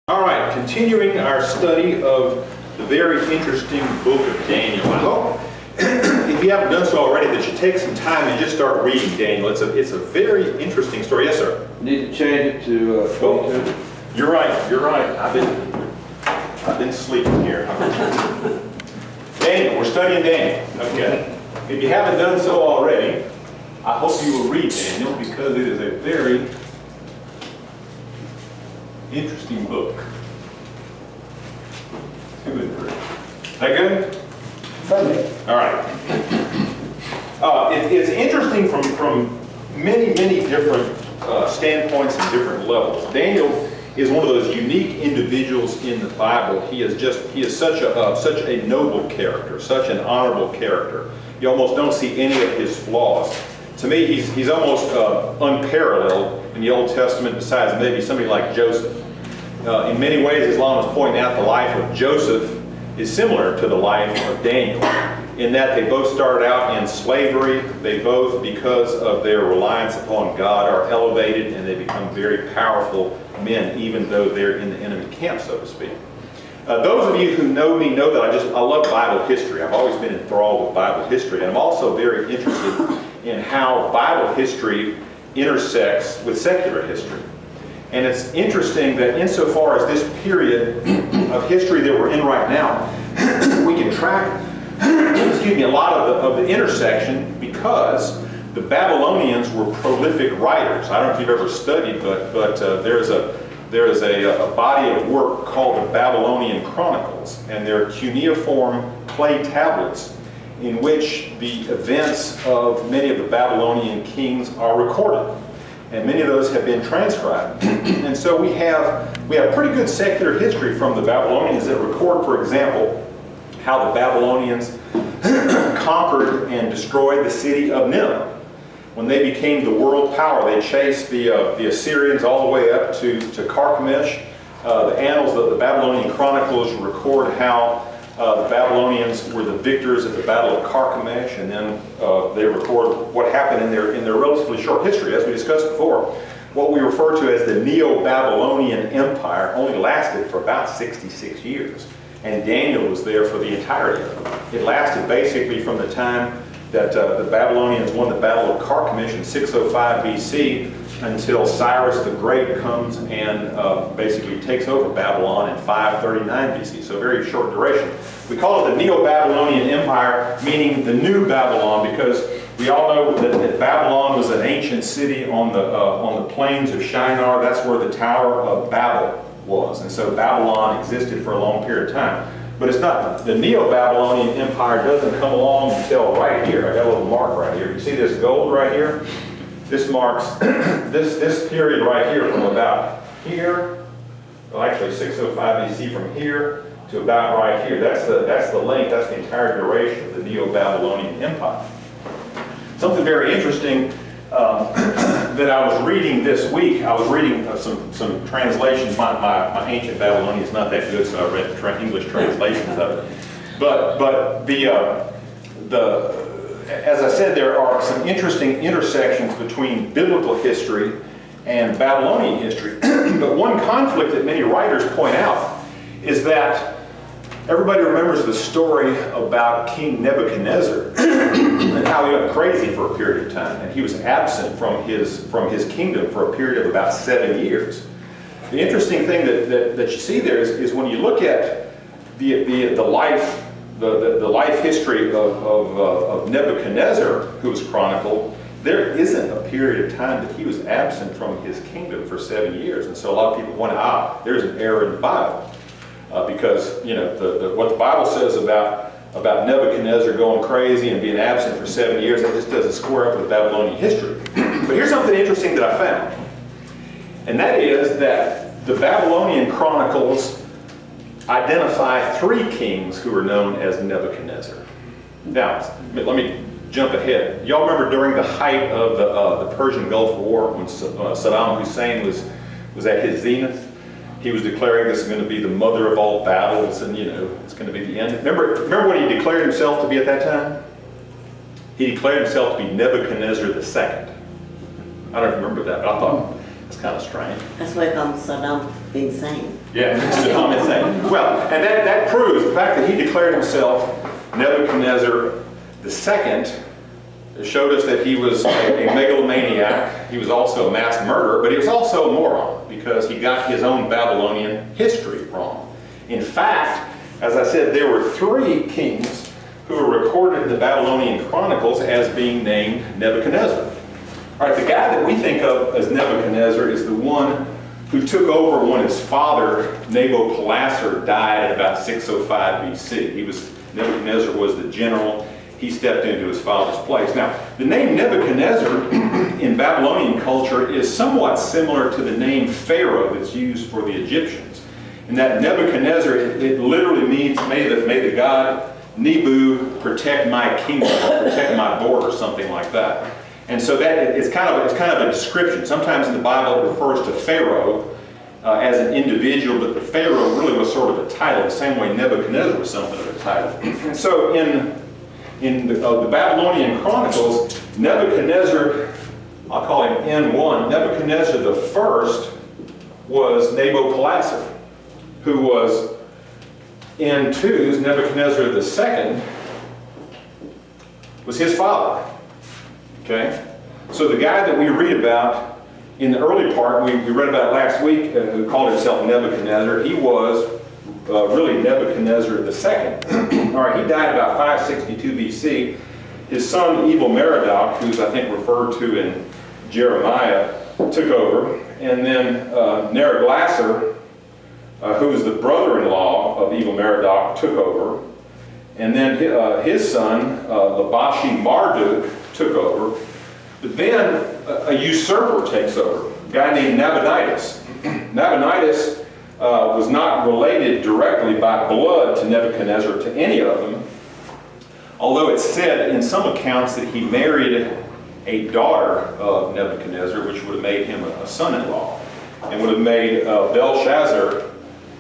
All right, continuing our study of the very interesting book of Daniel. I hope, if you haven't done so already, that you take some time and just start reading Daniel. It's a very interesting story. Yes, sir? Need to change it to 22. You're right. I've been sleeping here. Daniel, we're studying Daniel. Okay. If you haven't done so already, I hope you will read Daniel because it is a very interesting book. 2 and 3. That good? All right. It's interesting from many different standpoints and different levels. Daniel is one of those unique individuals in the Bible. He is such a noble character, such an honorable character. You almost don't see any of his flaws. To me, he's almost unparalleled in the Old Testament, besides maybe somebody like Joseph. In many ways, Islam is pointing out the life of Joseph is similar to the life of Daniel, in that they both started out in slavery. They both, because of their reliance upon God, are elevated and they become very powerful men, even though they're in the enemy camp, so to speak. Those of you who know me know that I love Bible history. I've always been enthralled with Bible history, and I'm also very interested in how Bible history intersects with secular history. And it's interesting that insofar as this period of history that we're in right now, we can track a lot of the intersection, because the Babylonians were prolific writers. I don't know if you've ever studied, but there is a body of work called the Babylonian Chronicles, and they're cuneiform clay tablets in which the events of many of the Babylonian kings are recorded. And many of those have been transcribed. And so we have pretty good secular history from the Babylonians that record, for example, how the Babylonians conquered and destroyed the city of Nineveh. When they became the world power, they chased the Assyrians all the way up to Carchemish. The annals of the Babylonian Chronicles record how the Babylonians were the victors at the Battle of Carchemish, and then they record what happened in their relatively short history. As we discussed before, what we refer to as the Neo-Babylonian Empire only lasted for about 66 years. And Daniel was there for the entirety of it. It lasted basically from the time that the Babylonians won the Battle of Carchemish in 605 BC until Cyrus the Great comes and basically takes over Babylon in 539 BC, so a very short duration. We call it the Neo-Babylonian Empire, meaning the new Babylon, because we all know that Babylon was an ancient city on the plains of Shinar. That's where the Tower of Babel was, and so Babylon existed for a long period of time. But it's not, the Neo-Babylonian Empire doesn't come along until right here. I got a little mark right here. You see this gold right here? This marks this period right here from about here, well actually 605 BC, from here to about right here. That's the length, that's the entire duration of the Neo-Babylonian Empire. Something very interesting that I was reading this week. I was reading some translations. My ancient Babylonian is not that good, so I read English translations of it. But as I said, there are some interesting intersections between biblical history and Babylonian history. But one conflict that many writers point out is that everybody remembers the story about King Nebuchadnezzar and how he went crazy for a period of time, and he was absent from his kingdom for a period of about 7 years. The interesting thing that you see there is when you look at the life history of Nebuchadnezzar, who was chronicled, there isn't a period of time that he was absent from his kingdom for 7 years. And so a lot of people point out, there's an error in the Bible. Because what the Bible says about Nebuchadnezzar going crazy and being absent for 7 years, that just doesn't square up with Babylonian history. But here's something interesting that I found. And that is that the Babylonian Chronicles identify 3 kings who are known as Nebuchadnezzar. Now, let me jump ahead. Y'all remember during the height of the Persian Gulf War, when Saddam Hussein was at his zenith? He was declaring this is going to be the mother of all battles, and it's going to be the end. Remember what he declared himself to be at that time? He declared himself to be Nebuchadnezzar II. I don't remember that, but I thought It's kind of strange. That's why I call him Saddam insane. Yeah, it's a common thing. Well, and that proves the fact that he declared himself Nebuchadnezzar II showed us that he was a megalomaniac. He was also a mass murderer, but he was also a moron because he got his own Babylonian history wrong. In fact, as I said, there were 3 kings who are recorded in the Babylonian Chronicles as being named Nebuchadnezzar. All right, the guy that we think of as Nebuchadnezzar is the one who took over when his father, Nabopolassar, died in about 605 BC. Nebuchadnezzar was the general. He stepped into his father's place. Now, the name Nebuchadnezzar in Babylonian culture is somewhat similar to the name Pharaoh that's used for the Egyptians. And that Nebuchadnezzar, it literally means, may the god Nebu protect my kingdom, or protect my board, or something like that. And so that it's kind of a description. Sometimes in the Bible it refers to Pharaoh as an individual, but the Pharaoh really was sort of a title, the same way Nebuchadnezzar was something of a title. And so in the Babylonian Chronicles, Nebuchadnezzar, I'll call him N1, Nebuchadnezzar the first was Nabopolassar, who was N2's Nebuchadnezzar the second was his father. Okay? So the guy that we read about in the early part, we read about last week, who called himself Nebuchadnezzar, he was really Nebuchadnezzar II. All right, he died about 562 BC. His son, Evil-Merodach, who's I think referred to in Jeremiah, took over. And then Neriglissar, who was the brother-in-law of Evil-Merodach, took over. And then his son, Labashi-Marduk, took over. But then a usurper takes over, a guy named Nabonidus. Nabonidus was not related directly by blood to Nebuchadnezzar, to any of them, although it's said in some accounts that he married a daughter of Nebuchadnezzar, which would have made him a son-in-law, and would have made Belshazzar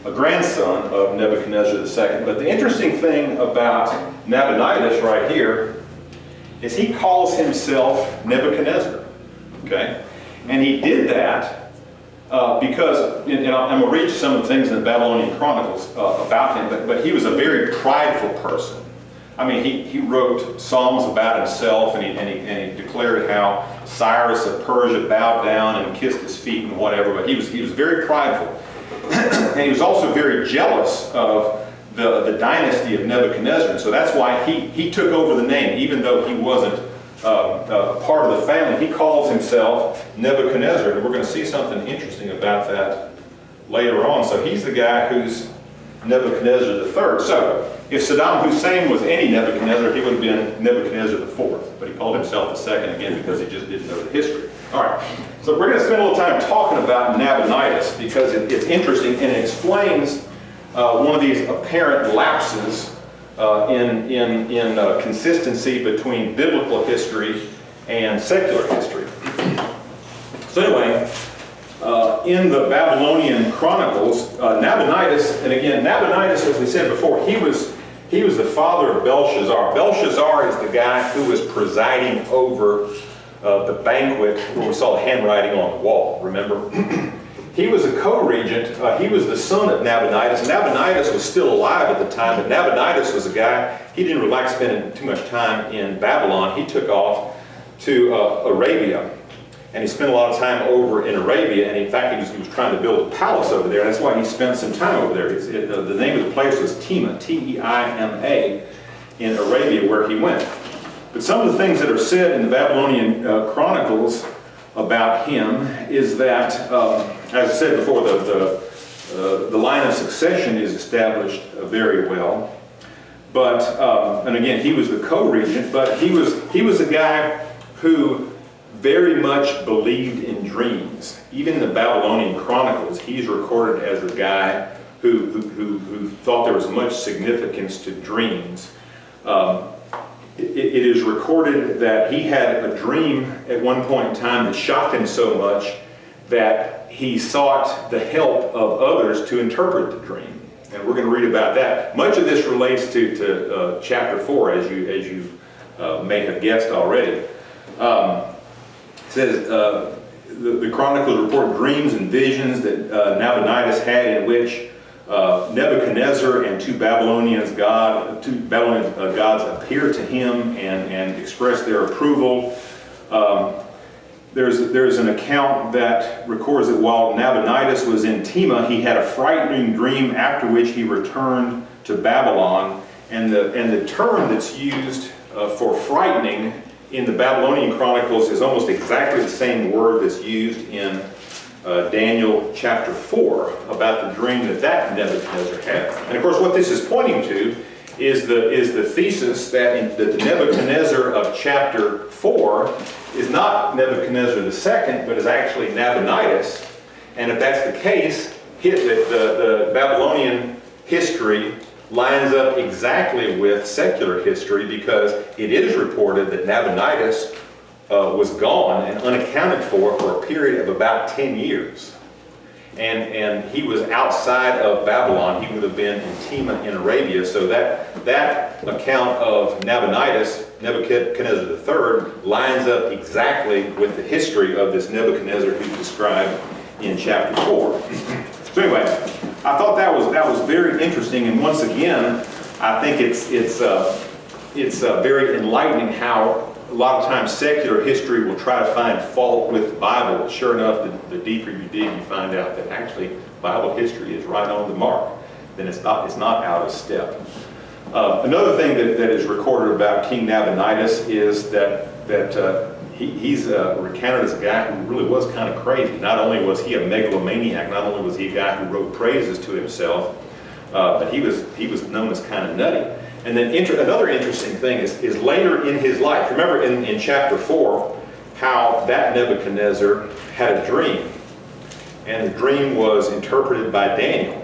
a grandson of Nebuchadnezzar II. But the interesting thing about Nabonidus right here is he calls himself Nebuchadnezzar, okay? And he did that because, and I'm going to read some of the things in the Babylonian Chronicles about him, but he was a very prideful person. I mean, he wrote songs about himself, and he declared how Cyrus of Persia bowed down and kissed his feet and whatever, but he was very prideful. And he was also very jealous of the dynasty of Nebuchadnezzar, and so that's why he took over the name, even though he wasn't part of the family. He calls himself Nebuchadnezzar, and we're going to see something interesting about that later on. So he's the guy who's Nebuchadnezzar III. So if Saddam Hussein was any Nebuchadnezzar, he would have been Nebuchadnezzar IV, but he called himself the second again because he just didn't know the history. All right, so we're going to spend a little time talking about Nabonidus because it's interesting and it explains one of these apparent lapses in consistency between biblical history and secular history. So anyway, in the Babylonian Chronicles, Nabonidus, and again, Nabonidus, as we said before, he was the father of Belshazzar. Belshazzar is the guy who was presiding over the banquet where we saw the handwriting on the wall, remember? He was a co-regent. He was the son of Nabonidus. Nabonidus was still alive at the time, but Nabonidus was a guy, he didn't really like spending too much time in Babylon. He took off to Arabia, and he spent a lot of time over in Arabia, and in fact he was trying to build a palace over there, and that's why he spent some time over there. The name of the place was Tema, T-E-I-M-A, in Arabia, where he went. But some of the things that are said in the Babylonian Chronicles about him is that, as I said before, the line of succession is established very well. But, and again, he was the co-regent, but he was a guy who very much believed in dreams. Even in the Babylonian Chronicles, he's recorded as a guy who thought there was much significance to dreams. It is recorded that he had a dream at one point in time that shocked him so much that he sought the help of others to interpret the dream. And we're going to read about that. Much of this relates to chapter 4, as you may have guessed already. It says, the chronicles report dreams and visions that Nabonidus had, in which Nebuchadnezzar and two Babylonian gods appeared to him and expressed their approval. There's an account that records that while Nabonidus was in Tema, he had a frightening dream, after which he returned to Babylon. And the term that's used for frightening in the Babylonian Chronicles is almost exactly the same word that's used in Daniel chapter 4 about the dream that Nebuchadnezzar had. And of course what this is pointing to is the thesis that the Nebuchadnezzar of chapter 4 is not Nebuchadnezzar II, but is actually Nabonidus. And if that's the case, the Babylonian history lines up exactly with secular history, because it is reported that Nabonidus was gone and unaccounted for a period of about 10 years. And he was outside of Babylon. He would have been in Tema in Arabia. So that account of Nabonidus, Nebuchadnezzar III, lines up exactly with the history of this Nebuchadnezzar who's described in chapter 4. So anyway, I thought that was very interesting, and once again, I think it's very enlightening how a lot of times secular history will try to find fault with the Bible, but sure enough, the deeper you dig, you find out that actually Bible history is right on the mark. Then it's not out of step. Another thing that is recorded about King Nabonidus is that he's recounted as a guy who really was kind of crazy. Not only was he a megalomaniac, not only was he a guy who wrote praises to himself, but he was known as kind of nutty. And then another interesting thing is later in his life, remember in chapter 4, how that Nebuchadnezzar had a dream. And the dream was interpreted by Daniel.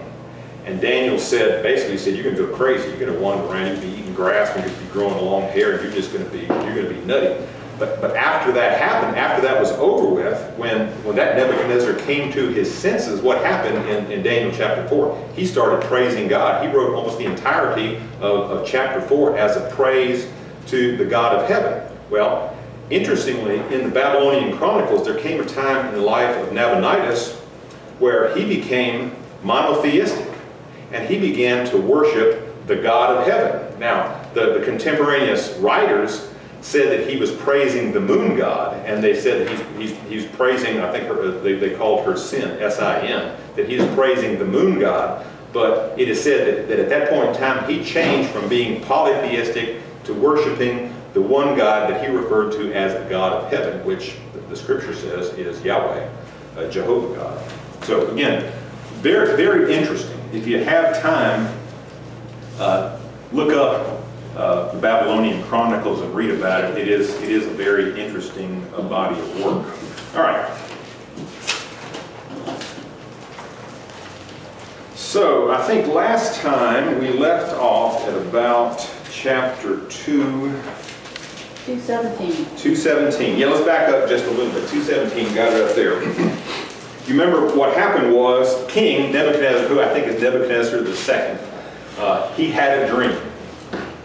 And Daniel basically said, you're going to go crazy. You're going to wander around. You're going to be eating grass. You're going to be growing long hair. And you're going to be nutty. But after that happened, after that was over with, when that Nebuchadnezzar came to his senses, what happened in Daniel chapter 4? He started praising God. He wrote almost the entirety of chapter 4 as a praise to the God of heaven. Well, interestingly, in the Babylonian Chronicles, there came a time in the life of Nabonidus where he became monotheistic, and he began to worship the God of heaven. Now, the contemporaneous writers said that he was praising the moon god, and they said that he's praising, I think they called her Sin, S-I-N, that he's praising the moon god. But it is said that at that point in time he changed from being polytheistic to worshiping the one God that he referred to as the God of heaven, which the scripture says is Yahweh, Jehovah God. So again, very, very interesting. If you have time, look up the Babylonian Chronicles and read about it. It is a very interesting body of work. All right. So I think last time we left off at about chapter 217. Yeah, let's back up just a little bit. 217, got it up there. You remember what happened was King Nebuchadnezzar, who I think is Nebuchadnezzar II, he had a dream.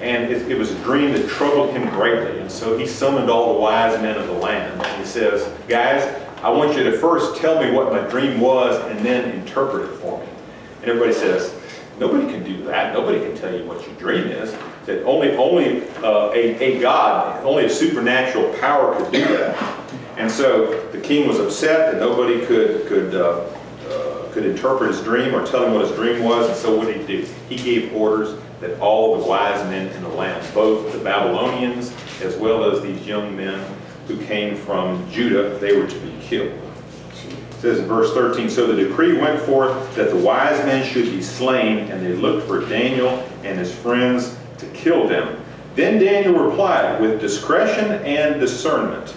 And it was a dream that troubled him greatly. And so he summoned all the wise men of the land. And he says, guys, I want you to first tell me what my dream was and then interpret it for me. And everybody says, nobody can do that. Nobody can tell you what your dream is. That only a God, only a supernatural power could do that. And so the king was upset that nobody could interpret his dream or tell him what his dream was. And so what did he do? He gave orders that all the wise men in the land, both the Babylonians as well as these young men who came from Judah, they were to be killed. It says in verse 13, so the decree went forth that the wise men should be slain, and they looked for Daniel and his friends to kill them. Then Daniel replied with discretion and discernment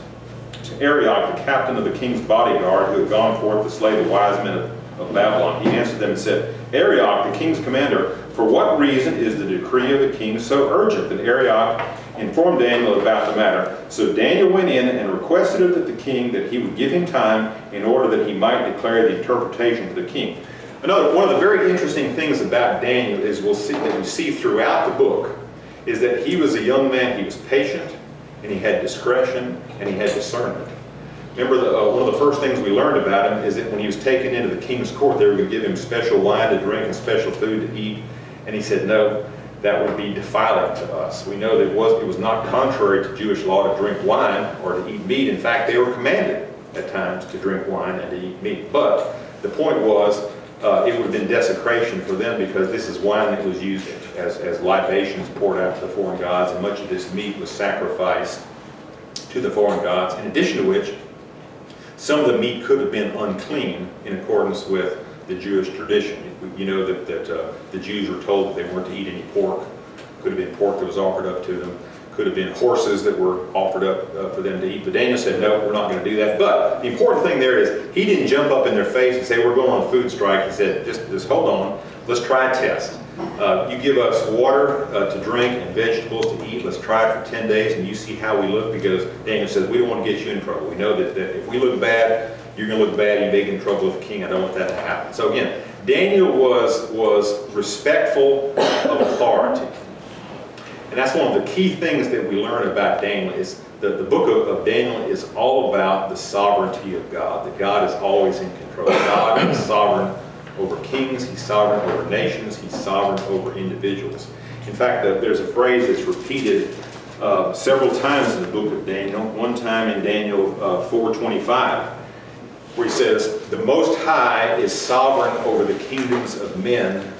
to Arioch, the captain of the king's bodyguard, who had gone forth to slay the wise men of Babylon. He answered them and said, Arioch, the king's commander, for what reason is the decree of the king so urgent? And Arioch informed Daniel about the matter. So Daniel went in and requested of the king that he would give him time in order that he might declare the interpretation to the king. One of the very interesting things about Daniel is that we see throughout the book is that he was a young man. He was patient, and he had discretion, and he had discernment. Remember, one of the first things we learned about him is that when he was taken into the king's court, they were going to give him special wine to drink and special food to eat. And he said, no, that would be defiling to us. We know that it was not contrary to Jewish law to drink wine or to eat meat. In fact, they were commanded at times to drink wine and to eat meat. But the point was, it would have been desecration for them because this is wine that was used as libations poured out to the foreign gods, and much of this meat was sacrificed to the foreign gods, in addition to which some of the meat could have been unclean in accordance with the Jewish tradition. You know that the Jews were told that they weren't to eat any pork. Could have been pork that was offered up to them. Could have been horses that were offered up for them to eat. But Daniel said, no, we're not going to do that. But the important thing there is he didn't jump up in their face and say, we're going on food strike. He said, just hold on. Let's try a test. You give us water to drink and vegetables to eat. Let's try it for 10 days and you see how we look, because Daniel says, we don't want to get you in trouble. We know that if we look bad, you're going to look bad, you may get in trouble with the king. I don't want that to happen. So again, Daniel was respectful of authority. And that's one of the key things that we learn about Daniel is the book of Daniel is all about the sovereignty of God, that God is always in control. God is sovereign over kings, he's sovereign over nations, he's sovereign over individuals. In fact, there's a phrase that's repeated several times in the book of Daniel, one time in Daniel 4:25, where he says, the Most High is sovereign over the kingdoms of men,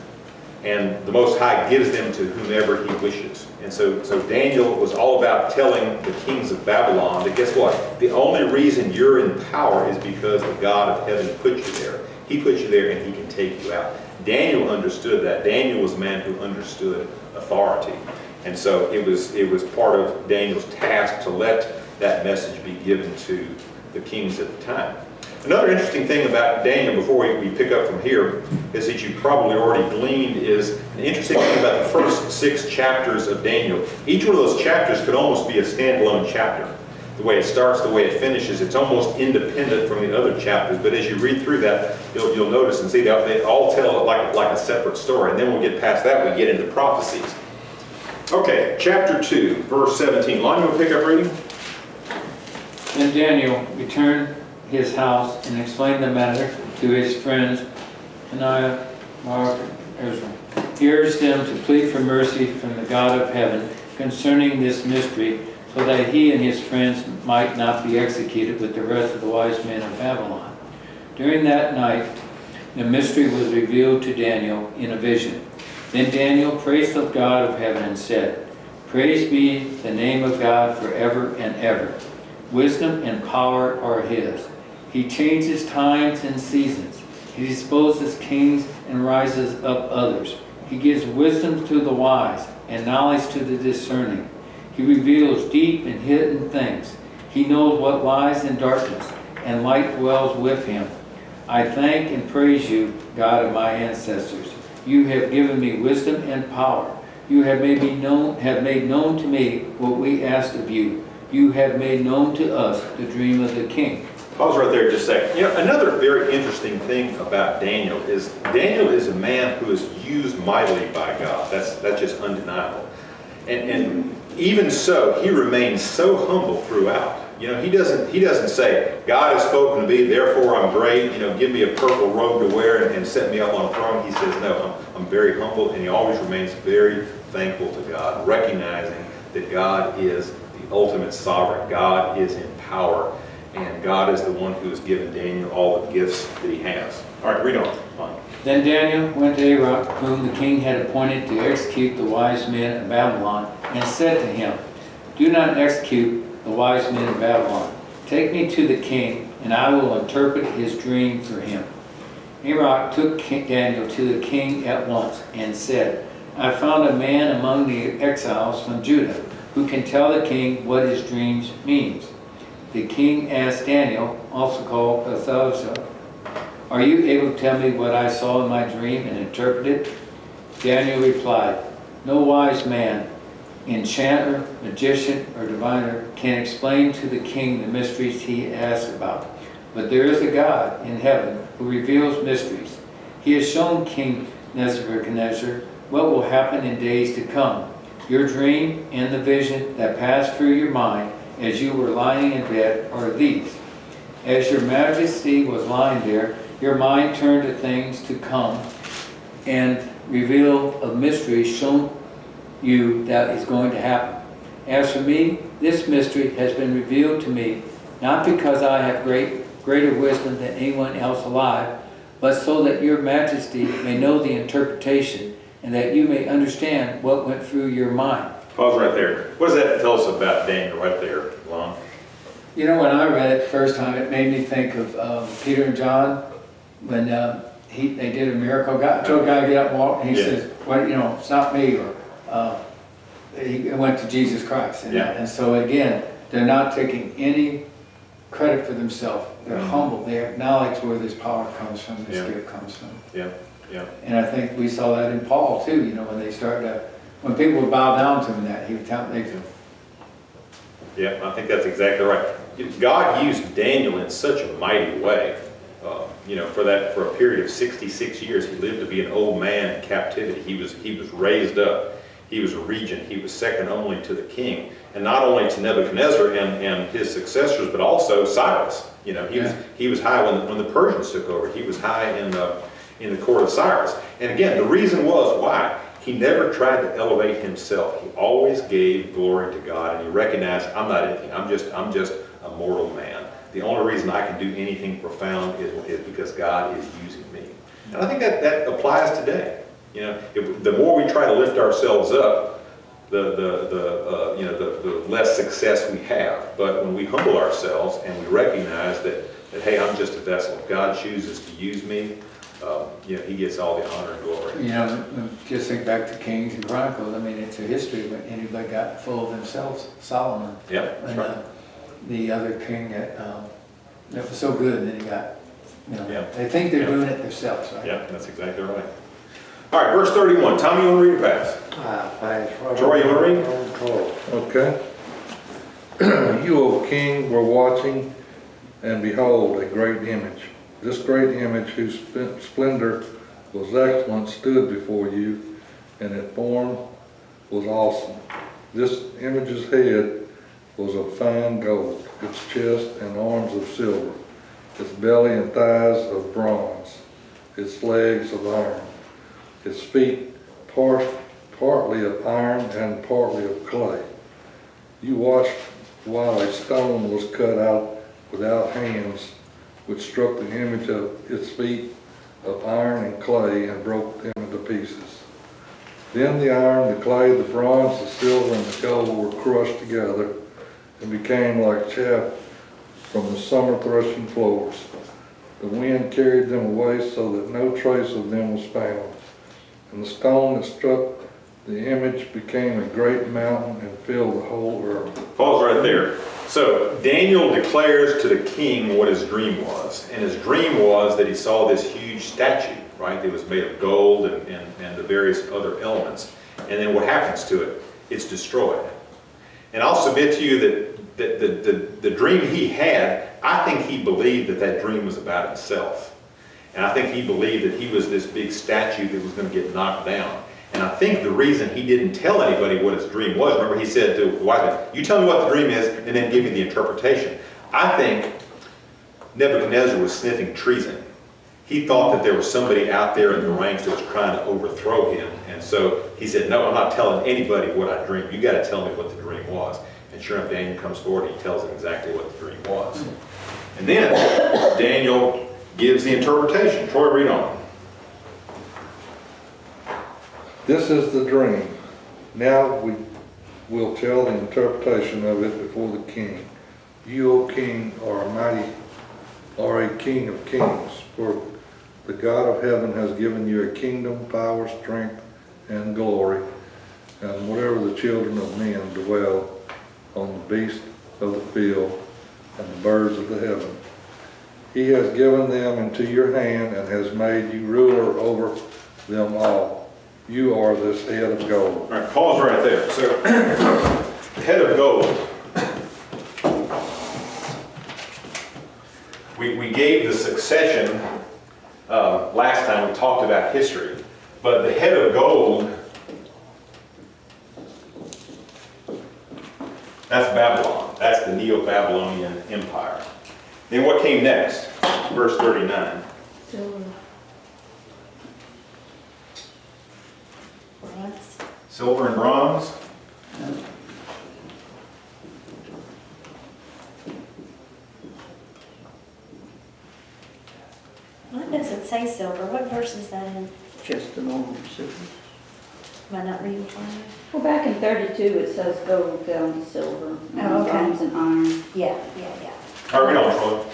and the Most High gives them to whomever he wishes. And so Daniel was all about telling the kings of Babylon that, guess what? The only reason you're in power is because the God of heaven put you there. He put you there and he can take you out. Daniel understood that. Daniel was a man who understood authority. And so it was part of Daniel's task to let that message be given to the kings at the time. Another interesting thing about Daniel, before we pick up from here, is that you probably already gleaned, is an interesting thing about the first 6 chapters of Daniel. Each one of those chapters could almost be a standalone chapter. The way it starts, the way it finishes, it's almost independent from the other chapters. But as you read through that, you'll notice and see they all tell it like a separate story. And then we'll get past that, we get into prophecies. Okay, chapter 2, verse 17. Lon, you want to pick up reading? Then Daniel returned his house and explained the matter to his friends Hananiah, Mark, and Ezra. He urged them to plead for mercy from the God of heaven concerning this mystery, so that he and his friends might not be executed with the rest of the wise men of Babylon. During that night, the mystery was revealed to Daniel in a vision. Then Daniel praised the God of heaven and said, Praise be the name of God forever and ever. Wisdom and power are his. He changes times and seasons. He disposes kings and rises up others. He gives wisdom to the wise and knowledge to the discerning. He reveals deep and hidden things. He knows what lies in darkness, and light dwells with him. I thank and praise you, God of my ancestors. You have given me wisdom and power. You have made known to me what we asked of you. You have made known to us the dream of the king. Pause right there just a second. You know, another very interesting thing about Daniel is a man who is used mightily by God. That's just undeniable. And even so, he remains so humble throughout. You know, he doesn't say, God has spoken to me, therefore I'm great, you know, give me a purple robe to wear and set me up on a throne. He says, no, I'm very humble, and he always remains very thankful to God, recognizing that God is the ultimate sovereign. God is in power, and God is the one who has given Daniel all the gifts that he has. All right, read on. Then Daniel went to Arioch, whom the king had appointed to execute the wise men of Babylon, and said to him, Do not execute the wise men of Babylon. Take me to the king, and I will interpret his dream for him. Arioch took Daniel to the king at once, and said, I found a man among the exiles from Judah, who can tell the king what his dreams means. The king asked Daniel, also called Belteshazzar, Are you able to tell me what I saw in my dream and interpret it? Daniel replied, No wise man, enchanter, magician, or diviner can explain to the king the mysteries he asked about. But there is a God in heaven who reveals mysteries. He has shown King Nebuchadnezzar what will happen in days to come. Your dream and the vision that passed through your mind as you were lying in bed are these. As your majesty was lying there, your mind turned to things to come and reveal a mystery shown you that is going to happen. As for me, this mystery has been revealed to me, not because I have greater wisdom than anyone else alive, but so that your majesty may know the interpretation and that you may understand what went through your mind. Pause right there. What does that tell us about Daniel right there, Lon? You know, when I read it the first time, it made me think of Peter and John when they did a miracle. Told a guy to get up and walk, and he Yeah. says, "Well, you know, it's not me." Or he went to Jesus Christ. Yeah. And so again, they're not taking any credit for themselves. They're humble. They acknowledge where this power comes from, this Yeah. gift comes from. Yeah, yeah. And I think we saw that in Paul too. You know, when they started to, when people would bow down to him, that he would tell them, Yeah, I think that's exactly right. God used Daniel in such a mighty way. You know, for a period of 66 years, he lived to be an old man in captivity. He was raised up. He was a regent. He was second only to the king, and not only to Nebuchadnezzar and his successors, but also Cyrus. You know, he was high when the Persians took over. He was high in the court of Cyrus. And again, the reason was why. He never tried to elevate himself. He always gave glory to God, and he recognized, I'm not anything. I'm just a mortal man. The only reason I can do anything profound is because God is using me. And I think that applies today. You know, the more we try to lift ourselves up, the less success we have. But when we humble ourselves and we recognize that hey, I'm just a vessel. If God chooses to use me, you know, he gets all the honor and glory. you know, just think back to Kings and Chronicles. I mean, it's a history when anybody got full of themselves. Solomon. Yeah, that's And right. the other king that was so good, and then he got, you know, Yeah. they think they're Yeah. doing it themselves, right? Yeah, that's exactly right. All right, verse 31. Tommy, you want to read it past? Thanks. Troy, you want to read? Okay. You, O king, were watching, and behold, a great image. This great image, whose splendor was excellent, stood before you, and its form was awesome. This image's head was of fine gold, its chest and arms of silver, its belly and thighs of bronze, its legs of iron, its feet partly of iron and partly of clay. You watched while a stone was cut out without hands, which struck the image of its feet of iron and clay and broke them into pieces. Then the iron, the clay, the bronze, the silver, and the gold were crushed together and became like chaff from the summer threshing floors. The wind carried them away so that no trace of them was found. And the stone that struck the image became a great mountain and filled the whole earth. Pause right there. So Daniel declares to the king what his dream was. And his dream was that he saw this huge statue, right? That was made of gold and the various other elements. And then what happens to it? It's destroyed. And I'll submit to you that the dream he had, I think he believed that dream was about himself. And I think he believed that he was this big statue that was going to get knocked down. And I think the reason he didn't tell anybody what his dream was, remember he said to the wise man, you tell me what the dream is and then give me the interpretation. I think Nebuchadnezzar was sniffing treason. He thought that there was somebody out there in the ranks that was trying to overthrow him. And so he said, no, I'm not telling anybody what I dreamed. You got to tell me what the dream was. And sure enough, Daniel comes forward and he tells him exactly what the dream was. And then Daniel gives the interpretation. Troy, read on. This is the dream. Now we will tell the interpretation of it before the king. You, O king, are a king of kings, for the God of heaven has given you a kingdom, power, strength, and glory, and whatever the children of men dwell on the beasts of the field and the birds of the heaven. He has given them into your hand and has made you ruler over them all. You are this head of gold. All right, pause right there. So, the head of gold. We gave the succession last time we talked about history, but the head of gold, that's Babylon. That's the Neo-Babylonian Empire. Then what came next? Verse 39. Silver. Bronze. Silver and bronze. Mine doesn't say silver. What verse is that in? Just the normal silver. Am I not reading fine? Well, back in 32, it says gold down to silver, Oh, okay. bronze and iron. Yeah. All right, read on, Troy.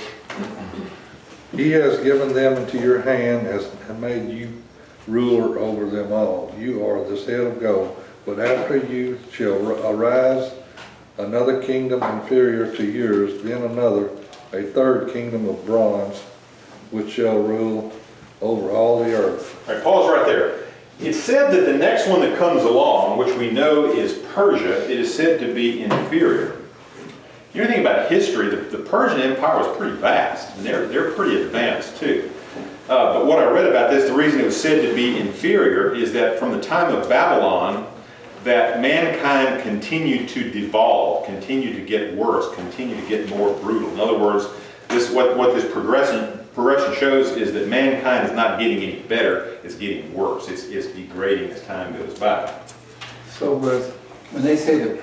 He has given them into your hand and made you ruler over them all. You are this head of gold, but after you shall arise another kingdom inferior to yours, then another, a third kingdom of bronze, which shall rule over all the earth. All right, pause right there. It's said that the next one that comes along, which we know is Persia, it is said to be inferior. You know anything about history, the Persian Empire was pretty vast, and they're pretty advanced too. But what I read about this, the reason it was said to be inferior is that from the time of Babylon, that mankind continued to devolve, continued to get worse, continued to get more brutal. In other words, what this progression shows is that mankind is not getting any better, it's getting worse. It's degrading as time goes by. So when they say the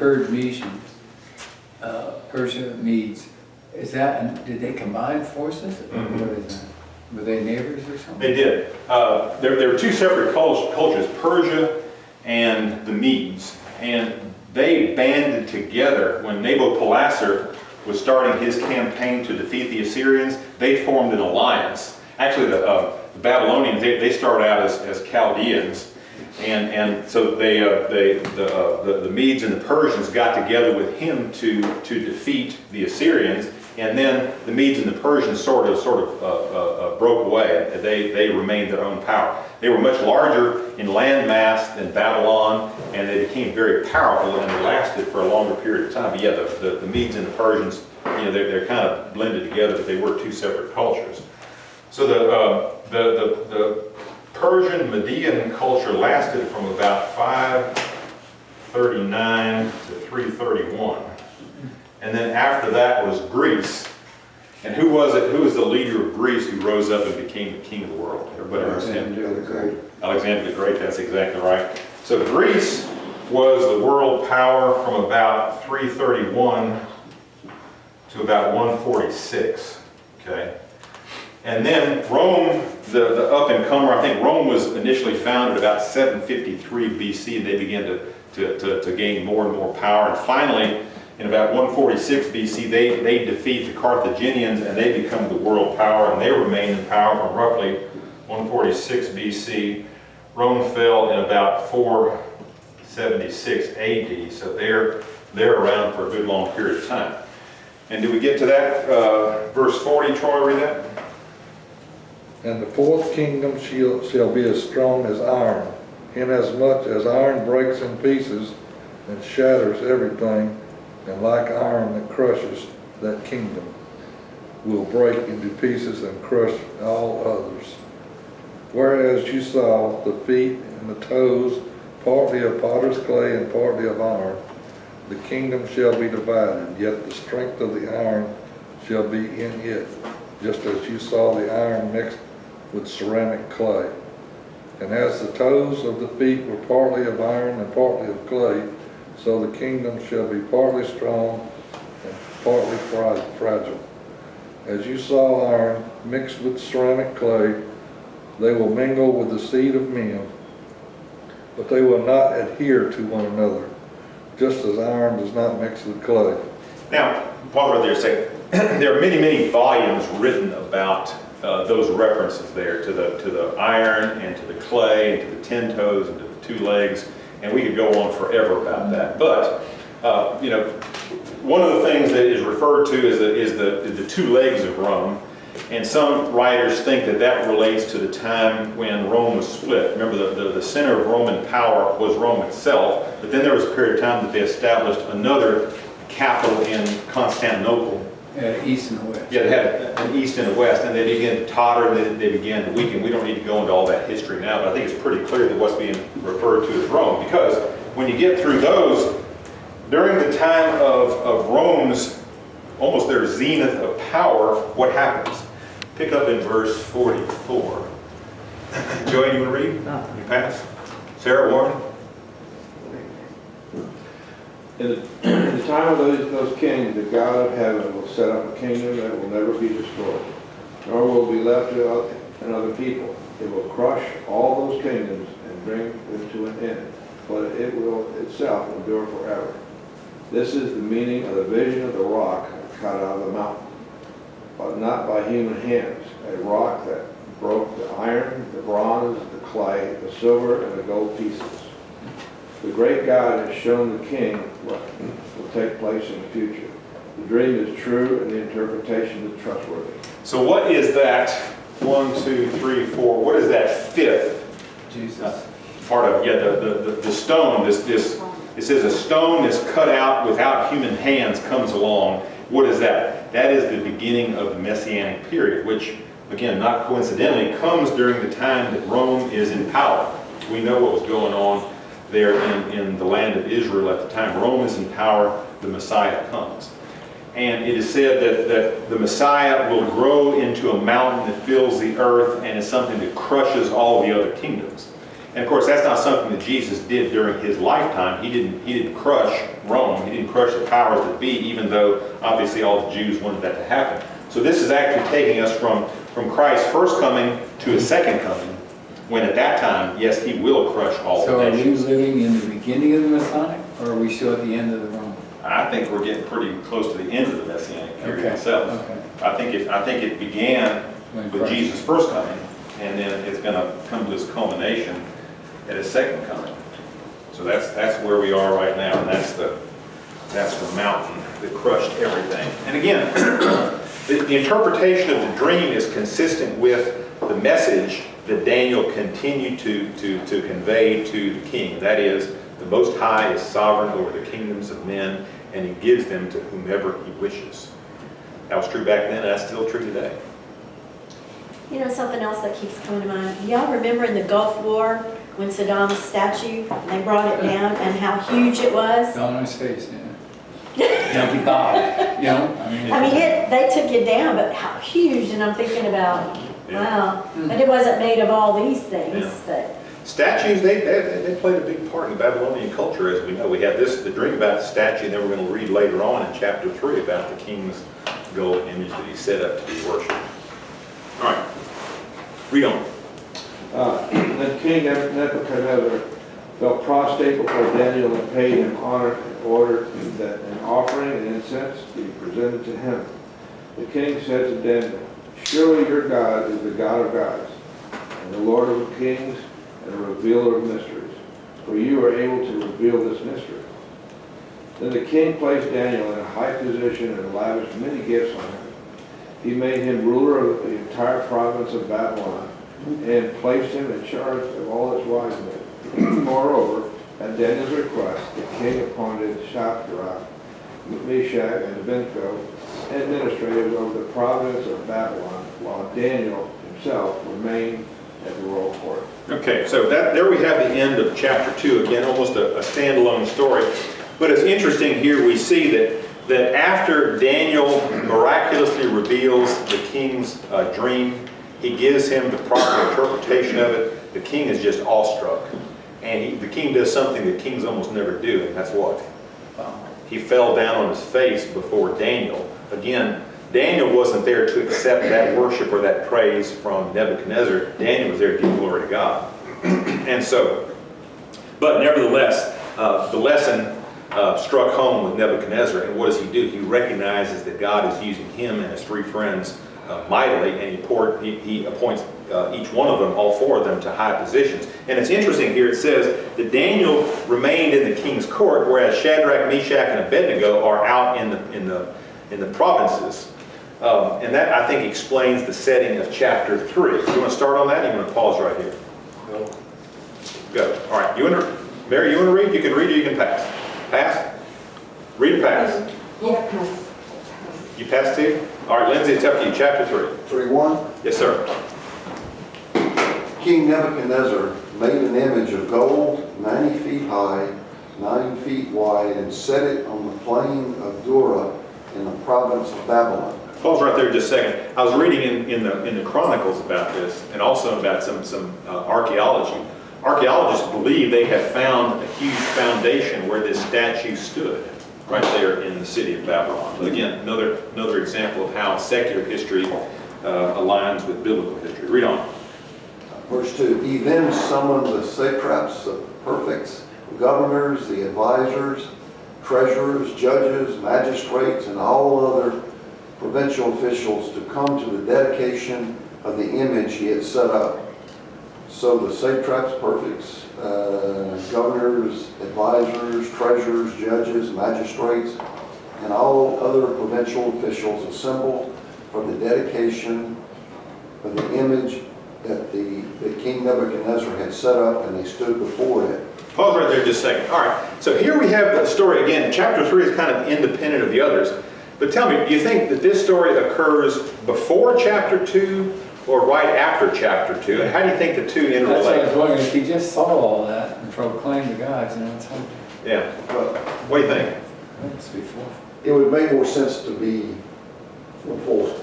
Persia, Medes, is that, did they combine forces? Or what is that? Were they neighbors or something? They did. There were two separate cultures, Persia and the Medes, and they banded together when Nabopolassar was starting his campaign to defeat the Assyrians. They formed an alliance. Actually, the Babylonians, they started out as Chaldeans, and so the Medes and the Persians got together with him to defeat the Assyrians, and then the Medes and the Persians sort of broke away. They remained their own power. They were much larger in land mass than Babylon, and they became very powerful, and they lasted for a longer period of time. But yeah, the Medes and the Persians, they're kind of blended together, but they were two separate cultures. So the Persian Median culture lasted from about 539 to 331. And then after that was Greece. And who was it? Who was the leader of Greece who rose up and became the king of the world? Everybody knows him. Alexander the Great, that's exactly right. So Greece was the world power from about 331 to about 146, okay? And then Rome, the up-and-comer, I think Rome was initially founded about 753 BC, and they began to gain more and more power. And finally, in about 146 BC, they defeat the Carthaginians, and they become the world power, and they remain in power from roughly 146 BC. Rome fell in about 476 AD, so they're around for a good long period of time. And did we get to that verse 40, Troy, read that? And the fourth kingdom shall be as strong as iron, inasmuch as iron breaks in pieces and shatters everything, and like iron that crushes, that kingdom will break into pieces and crush all others. Whereas you saw the feet and the toes, partly of potter's clay and partly of iron, the kingdom shall be divided, yet the strength of the iron shall be in it, just as you saw the iron mixed with ceramic clay. And as the toes of the feet were partly of iron and partly of clay, so the kingdom shall be partly strong and partly fragile. As you saw iron mixed with ceramic clay, they will mingle with the seed of men, but they will not adhere to one another, just as iron does not mix with clay. Now, pause right there a second. There are many, many volumes written about those references there to the iron and to the clay and to the 10 toes and to the 2 legs, and we could go on forever about that. But one of the things that is referred to is the 2 legs of Rome, and some writers think that relates to the time when Rome was split. Remember, the center of Roman power was Rome itself, but then there was a period of time that they established another capital in Constantinople. East and west. Yeah, they had an east and a west, and they began to totter, and they began to weaken. We don't need to go into all that history now, but I think it's pretty clear that what's being referred to as Rome, because when you get through those, during the time of Rome's almost their zenith of power, what happens? Pick up in verse 44. Joanne, you want to read? You pass? Sarah, Warren? In the time of those kings, the God of heaven will set up a kingdom that will never be destroyed, nor will be left to another people. It will crush all those kingdoms and bring them to an end, but it will itself endure forever. This is the meaning of the vision of the rock cut out of the mountain, but not by human hands, a rock that broke the iron, the bronze, the clay, the silver, and the gold pieces. The great God has shown the king what will take place in the future. The dream is true and the interpretation is trustworthy. So what is that 1, 2, 3, 4, what is that fifth Jesus. part of, yeah, the stone, it says a stone is cut out without human hands comes along. What is that? That is the beginning of the Messianic period, which, again, not coincidentally, comes during the time that Rome is in power. We know what was going on there in the land of Israel at the time. Rome is in power, the Messiah comes. And it is said that the Messiah will grow into a mountain that fills the earth and is something that crushes all the other kingdoms. And of course, that's not something that Jesus did during his lifetime. He didn't crush Rome. He didn't crush the powers that be, even though obviously all the Jews wanted that to happen. So this is actually taking us from Christ's first coming to his second coming, when at that time, yes, he will crush all So the are we nations. living in the beginning of the Messiah, or are we still at the end of the Roman? I think we're getting pretty close to the end of the Messianic period Okay, itself. okay. I think it began When with Christ- Jesus' first coming, and then it's going to come to its culmination at his second coming. So that's where we are right now, and that's the mountain that crushed everything. And again, the interpretation of the dream is consistent with the message that Daniel continued to convey to the king. That is, the Most High is sovereign over the kingdoms of men, and he gives them to whomever he wishes. That was true back then, and that's still true today. You know, something else that keeps coming to mind. Y'all remember in the Gulf War when Saddam's statue, they brought it down and how huge it was? Fell on his face, yeah. He died, you know? I mean, they took it down, but how huge, and I'm thinking about, wow. But it wasn't made of all these things, Yeah. but. Statues, they played a big part in the Babylonian culture, as we know. We had the dream about the statue, and then we're going to read later on in chapter 3 about the king's gold image that he set up to be worshipped. All right, read on. Then King Nebuchadnezzar fell prostrate before Daniel and paid him honor and ordered that an offering and incense be presented to him. The king said to Daniel, "Surely your God is the God of gods, and the Lord of kings, and a revealer of mysteries, for you are able to reveal this mystery." Then the king placed Daniel in a high position and lavished many gifts on him. He made him ruler of the entire province of Babylon, and placed him in charge of all its wise men. Moreover, at Daniel's request, the king appointed Shadrach, Meshach, and Abednego administrators over the province of Babylon, while Daniel himself remained at the royal court. Okay, so there we have the end of chapter 2. Again, almost a standalone story. But it's interesting here we see that after Daniel miraculously reveals the king's dream, he gives him the proper interpretation of it, the king is just awestruck. And the king does something that kings almost never do, and that's what? He fell down on his face before Daniel. Again, Daniel wasn't there to accept that worship or that praise from Nebuchadnezzar. Daniel was there to give glory to God. And so, but nevertheless, the lesson struck home with Nebuchadnezzar. And what does he do? He recognizes that God is using him and his three friends mightily, and he appoints each one of them, all four of them, to high positions. And it's interesting here, it says that Daniel remained in the king's court, whereas Shadrach, Meshach, and Abednego are out in the provinces. And that, I think, explains the setting of chapter 3. You want to start on that, or you want to pause right here? No. Go. All right. Mary, you want to read? You can read or you can pass. Pass? Read or pass? Yeah. You pass too? All right, Lindsay, it's up to you. Chapter 3. 3:1. Yes, sir. King Nebuchadnezzar made an image of gold 90 feet high, 9 feet wide, and set it on the plain of Dura in the province of Babylon. Pause right there just a second. I was reading in the Chronicles about this, and also about some archaeology. Archaeologists believe they have found a huge foundation where this statue stood, right there in the city of Babylon. But again, another example of how secular history aligns with biblical history. Read on. Verse 2, he then summoned the satraps, the prefects, the governors, the advisors, treasurers, judges, magistrates, and all other provincial officials to come to the dedication of the image he had set up. So the satraps, prefects, governors, advisors, treasurers, judges, magistrates, and all other provincial officials assembled for the dedication of the image that King Nebuchadnezzar had set up, and they stood before it. Pause right there just a second. All right, so here we have the story again. Chapter 3 is kind of independent of the others. But tell me, do you think that this story occurs before chapter 2 or right after chapter 2? And how do you think the two That's what I was interrelate? wondering, if he just saw all that and proclaimed to God, it's hard Yeah, But what do you think? it's before. it would make more sense to be before,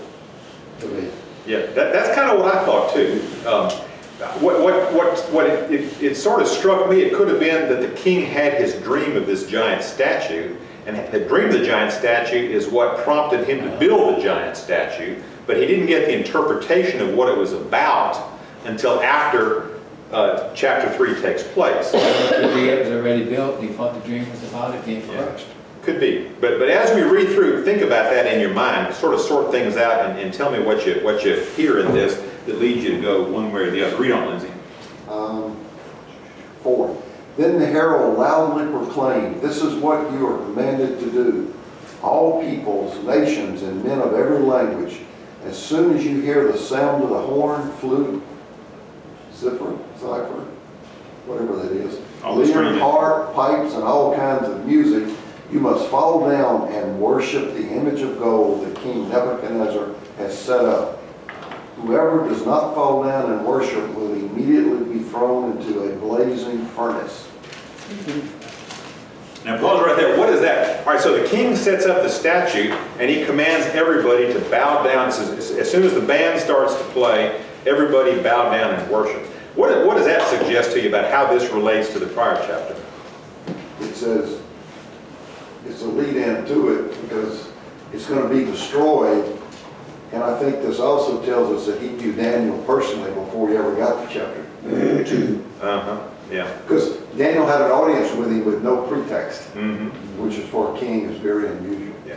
to me. Yeah, that's kind of what I thought too. It sort of struck me, it could have been that the king had his dream of this giant statue, and the dream of the giant statue is what prompted him to build the giant statue, but he didn't get the interpretation of what it was about until after chapter 3 takes place. Could be it was already built, and he thought the dream was about it being crushed. Could be, but as we read through, think about that in your mind, sort of sort things out, and tell me what you hear in this that leads you to go one way or the other. Read on, Lindsay. 4. Then the herald loudly proclaimed, this is what you are commanded to do. All peoples, nations, and men of every language, as soon as you hear the sound of the horn, flute, zither, whatever that is, All the lyre, stringed harp, pipes, and all kinds of music, you must fall down and worship the image of gold that King Nebuchadnezzar has set up. Whoever does not fall down and worship will immediately be thrown into a blazing furnace. Now pause right there. What is that? All right, so the king sets up the statue, and he commands everybody to bow down. As soon as the band starts to play, everybody bow down and worship. What does that suggest to you about how this relates to the prior chapter? It says, it's a lead-in to it because it's going to be destroyed. And I think this also tells us that he knew Daniel personally before he ever got to chapter 2. Yeah. Because Daniel had an audience with him with no pretext, Mm-hmm. which is for a king is very unusual. Yeah.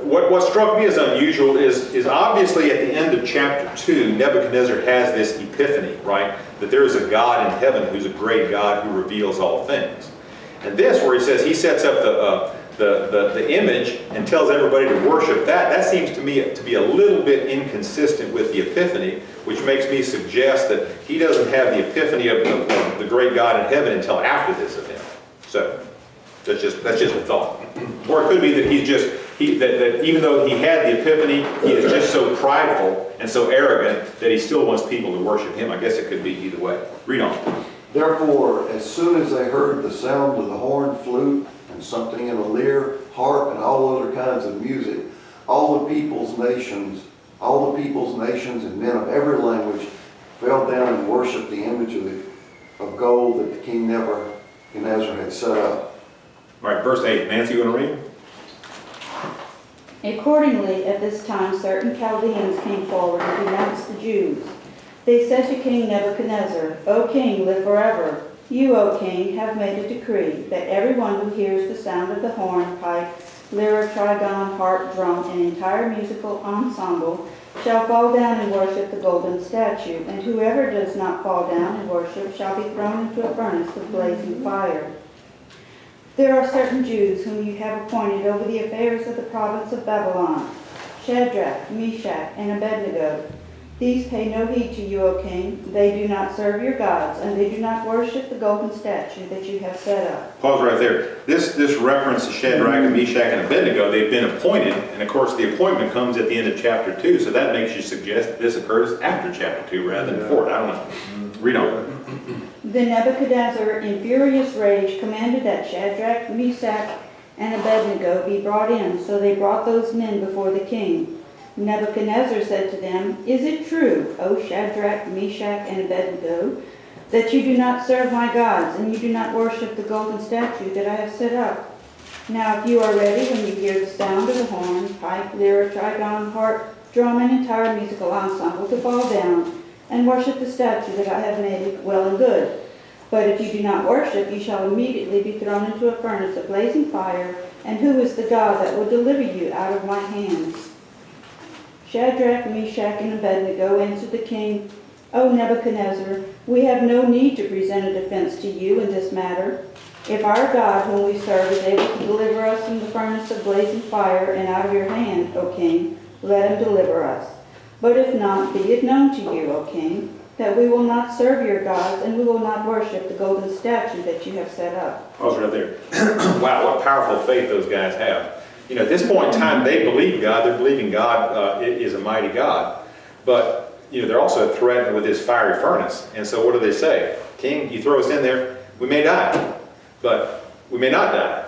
What struck me as unusual is obviously at the end of chapter 2, Nebuchadnezzar has this epiphany, right? That there is a God in heaven who's a great God who reveals all things. And this, where he says he sets up the image and tells everybody to worship that seems to me to be a little bit inconsistent with the epiphany, which makes me suggest that he doesn't have the epiphany of the great God in heaven until after this event. So that's just a thought. Or it could be that that even though he had the epiphany, he is just so prideful and so arrogant that he still wants people to worship him. I guess it could be either way. Read on. Therefore, as soon as they heard the sound of the horn, flute, and something in a lyre, harp, and all other kinds of music, all the peoples, nations, and men of every language fell down and worshipped the image of gold that the king Nebuchadnezzar had set up. All right, verse 8. Nancy, you want to read? Accordingly, at this time, certain Chaldeans came forward and denounced the Jews. They said to King Nebuchadnezzar, O king, live forever. You, O king, have made a decree that everyone who hears the sound of the horn, pipe, lyre, trigon, harp, drum, and entire musical ensemble shall fall down and worship the golden statue, and whoever does not fall down and worship shall be thrown into a furnace of blazing fire. There are certain Jews whom you have appointed over the affairs of the province of Babylon, Shadrach, Meshach, and Abednego. These pay no heed to you, O king. They do not serve your gods, and they do not worship the golden statue that you have set up. Pause right there. This reference to Shadrach and Meshach and Abednego, they've been appointed, and of course the appointment comes at the end of chapter 2, so that makes you suggest that this occurs after chapter 2 rather than before. I don't know. Read on. Then Nebuchadnezzar, in furious rage, commanded that Shadrach, Meshach, and Abednego be brought in. So they brought those men before the king. Nebuchadnezzar said to them, Is it true, O Shadrach, Meshach, and Abednego, that you do not serve my gods, and you do not worship the golden statue that I have set up? Now if you are ready when you hear the sound of the horn, pipe, lyre, trigon, harp, drum, and entire musical ensemble to fall down and worship the statue that I have made, well and good. But if you do not worship, you shall immediately be thrown into a furnace of blazing fire, and who is the God that will deliver you out of my hands? Shadrach, Meshach, and Abednego answered the king, O Nebuchadnezzar, we have no need to present a defense to you in this matter. If our God, whom we serve, is able to deliver us from the furnace of blazing fire and out of your hand, O king, let him deliver us. But if not, be it known to you, O king, that we will not serve your gods, and we will not worship the golden statue that you have set up. I was right there. Wow, what powerful faith those guys have. You know, at this point in time, they believe God. They're believing God is a mighty God. But, you know, they're also threatened with this fiery furnace. And so what do they say? King, you throw us in there, we may die. But we may not die.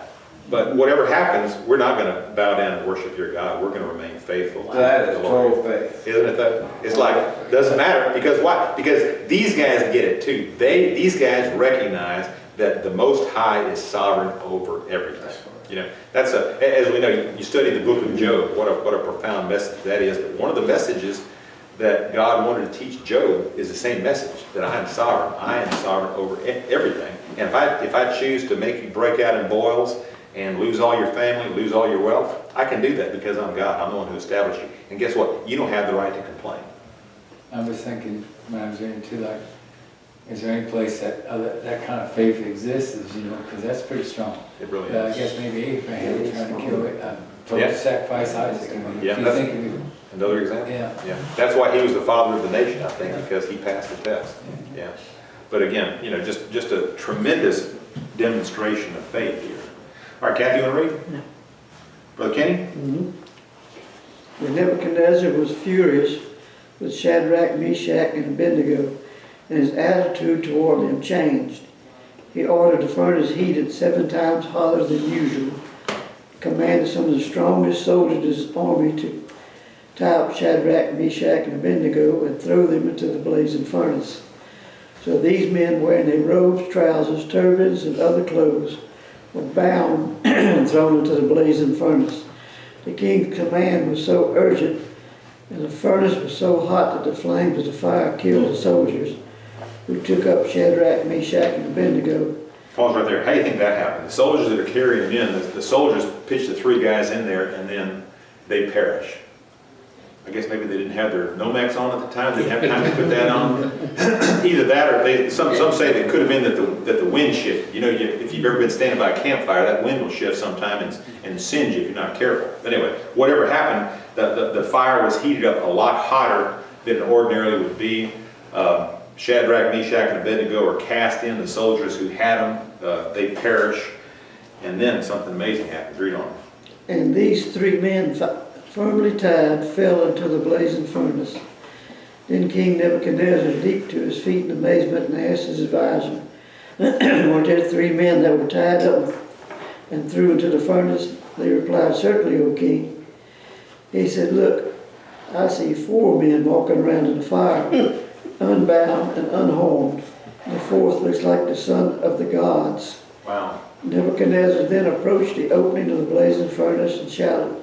But whatever happens, we're not going to bow down and worship your God. We're going to remain faithful to That is the Lord. total faith. Isn't it that? It's like, doesn't matter. Because why? Because these guys get it too. These guys recognize that the Most High is sovereign over everything. You know, that's as we know, you study the book of Job, what a profound message that is. But one of the messages that God wanted to teach Job is the same message, that I am sovereign. I am sovereign over everything. And if I choose to make you break out in boils and lose all your family, lose all your wealth, I can do that because I'm God. I'm the one who established you. And guess what? You don't have the right to complain. I was thinking when I was reading too, like, is there any place that that kind of faith exists? You know, because that's pretty strong. It really I is. guess maybe Abraham trying to kill it, told Yeah. to sacrifice Isaac. I mean, Yeah, if you that's- think of it, Another example? Yeah. Yeah. That's why he was the father of the nation, I think, because he passed the test. Yeah. But again, you know, just a tremendous demonstration of faith here. All right, Kathy, you want to read? No. Brother Kenny? When Nebuchadnezzar was furious with Shadrach, Meshach, and Abednego, and his attitude toward them changed. He ordered the furnace heated 7 times hotter than usual, commanded some of the strongest soldiers of his army to tie up Shadrach, Meshach, and Abednego and throw them into the blazing furnace. So these men, wearing their robes, trousers, turbans, and other clothes, were bound and thrown into the blazing furnace. The king's command was so urgent, and the furnace was so hot that the flames of the fire killed the soldiers who took up Shadrach, Meshach, and Abednego. Pause right there. How do you think that happened? The soldiers that are carrying them in, the soldiers pitched the 3 guys in there, and then they perish. I guess maybe they didn't have their Nomex on at the time. They didn't have time to put that on. Either that, or some say it could have been that the wind shifted. You know, if you've ever been standing by a campfire, that wind will shift sometime and singe you if you're not careful. But anyway, whatever happened, the fire was heated up a lot hotter than it ordinarily would be. Shadrach, Meshach, and Abednego are cast in. The soldiers who had them, they perish. And then something amazing happens. Read on. And these 3 men, firmly tied, fell into the blazing furnace. Then King Nebuchadnezzar leaped to his feet in amazement and asked his advisor, Weren't there 3 men that were tied up and threw into the furnace? They replied, Certainly, O king. He said, Look, I see 4 men walking around in the fire, unbound and unharmed. The 4th looks like the son of the gods. Wow. Nebuchadnezzar then approached the opening of the blazing furnace and shouted,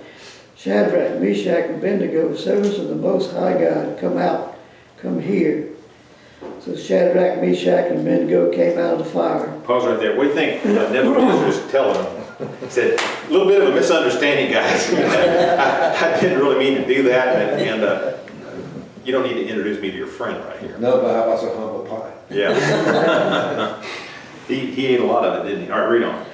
Shadrach, Meshach, and Abednego, servants of the Most High God, come out, come here. So Shadrach, Meshach, and Abednego came out of the fire. Pause right there. What do you think Nebuchadnezzar was telling them? He said, a little bit of a misunderstanding, guys. I didn't really mean to do that, and you don't need to introduce me to your friend right here. No, but how about some humble pie? Yeah. He ate a lot of it, didn't he? All right, read on.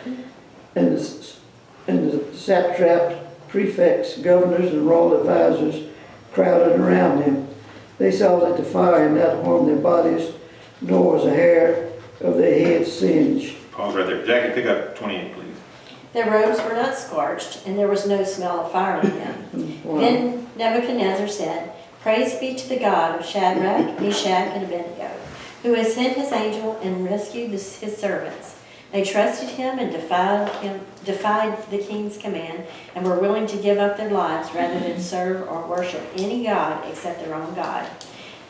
And the satraps, prefects, governors, and royal advisors crowded around them. They saw that the fire had not harmed their bodies, nor was a hair of their heads singed. Pause right there. Jackie, pick up 28, please. Their robes were not scorched, and there was no smell of fire on them. Wow. Then Nebuchadnezzar said, Praise be to the God of Shadrach, Meshach, and Abednego, who has sent his angel and rescued his servants. They trusted him and defied the king's command, and were willing to give up their lives rather than serve or worship any god except their own God.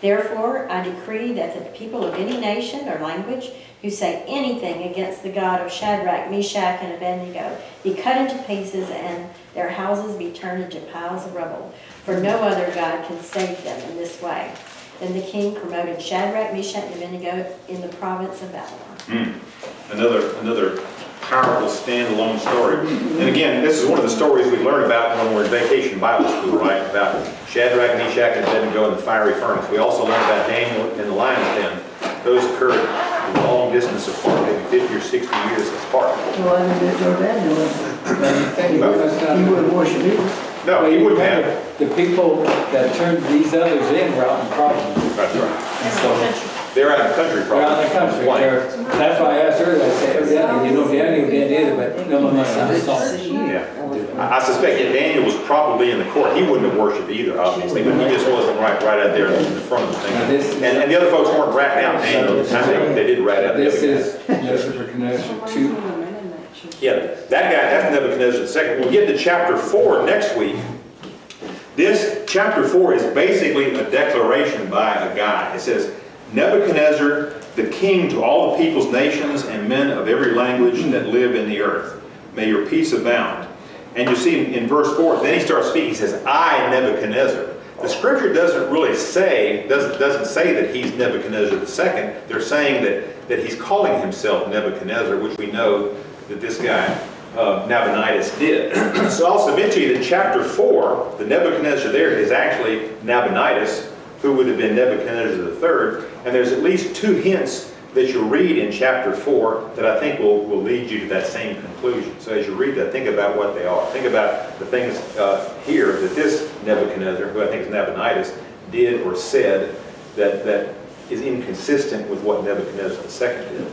Therefore, I decree that the people of any nation or language who say anything against the God of Shadrach, Meshach, and Abednego be cut into pieces and their houses be turned into piles of rubble. For no other God can save them in this way. Then the king promoted Shadrach, Meshach, and Abednego in the province of Babylon. Another powerful standalone story. And again, this is one of the stories we learn about when we're in vacation Bible school, right? About Shadrach, Meshach, and Abednego in the fiery furnace. We also learn about Daniel in the lion's den. Those occurred a long distance apart, maybe 50 or 60 years apart. Well, I didn't know Daniel was. That's He not- wouldn't worship either. No, he wouldn't have. The people that turned these others in were out in problems. That's right. That's the country. They're out in the country, They're probably. out in the country. That's why I asked earlier, I said, evidently, you know, Daniel didn't either, but no one must have saw it. Yeah. I suspect that Daniel was probably in the court. He wouldn't have worshipped either, obviously, but he just wasn't right out there in the front of the Now, thing. this is- And the other folks weren't ratting out Daniel at the time. They did rat out the This other guy. is Nebuchadnezzar 2. Yeah, that guy, that's Nebuchadnezzar II. We'll get to chapter 4 next week. This chapter 4 is basically a declaration by a guy. It says, Nebuchadnezzar, the king to all the peoples, nations, and men of every language that live in the earth. May your peace abound. And you see in verse 4, then he starts speaking. He says, I, Nebuchadnezzar. The scripture doesn't really say, doesn't say that he's Nebuchadnezzar II. They're saying that he's calling himself Nebuchadnezzar, which we know that this guy, Nabonidus, did. So I'll submit to you that chapter 4, the Nebuchadnezzar there is actually Nabonidus, who would have been Nebuchadnezzar III. And there's at least 2 hints that you'll read in chapter 4 that I think will lead you to that same conclusion. So as you read that, think about what they are. Think about the things here that this Nebuchadnezzar, who I think is Nabonidus, did or said that is inconsistent with what Nebuchadnezzar II did.